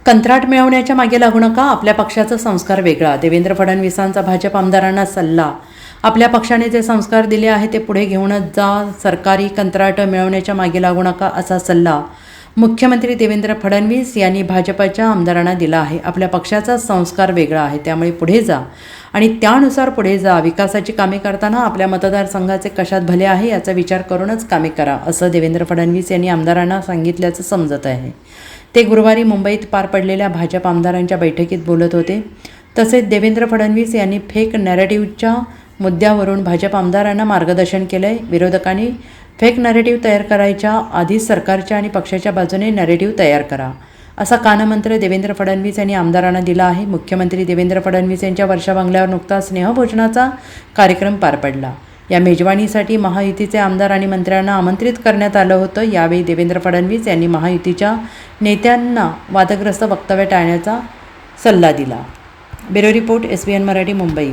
कंत्राट मिळवण्याच्या मागे लागू नका, आपल्या पक्षाचा संस्कार वेगळा. देवेंद्र फडणवीसांचा भाजप आमदारांना सल्ला. आपल्या पक्षाने जे संस्कार दिले आहे ते पुढे घेऊनच जा. सरकारी कंत्राट मिळवण्याच्या मागे लागू नका असा सल्ला मुख्यमंत्री देवेंद्र फडणवीस यांनी भाजपच्या आमदारांना दिला आहे. आपल्या पक्षाचा संस्कार वेगळा आहे, त्यामुळे पुढे जा आणि त्यानुसार पुढे जा. विकासाची कामे करताना आपल्या मतदारसंघाचे कशात भले आहे याचा विचार करूनच कामे करा, असं देवेंद्र फडणवीस यांनी आमदारांना सांगितल्याचं समजत आहे. ते गुरुवारी मुंबईत पार पडलेल्या भाजप आमदारांच्या बैठकीत बोलत होते. तसेच देवेंद्र फडणवीस यांनी फेक नॅरेटिव्हच्या मुद्द्यावरून भाजप आमदारांना मार्गदर्शन केलंय. विरोधकांनी फेक नॅरेटिव्ह तयार करायच्या आधीच सरकारच्या आणि पक्षाच्या बाजूने नॅरेटिव्ह तयार करा, असा कानमंत्र देवेंद्र फडणवीस यांनी आमदारांना दिला आहे. मुख्यमंत्री देवेंद्र फडणवीस यांच्या वर्षा बंगल्यावर नुकताच स्नेहभोजनाचा कार्यक्रम पार पडला. या मेजवानीसाठी महायुतीचे आमदार आणि मंत्र्यांना आमंत्रित करण्यात आलं होतं. यावेळी देवेंद्र फडणवीस यांनी महायुतीच्या नेत्यांना वादग्रस्त वक्तव्य टाळण्याचा सल्ला दिला. Bureau report, SBN Marathi, Mumbai.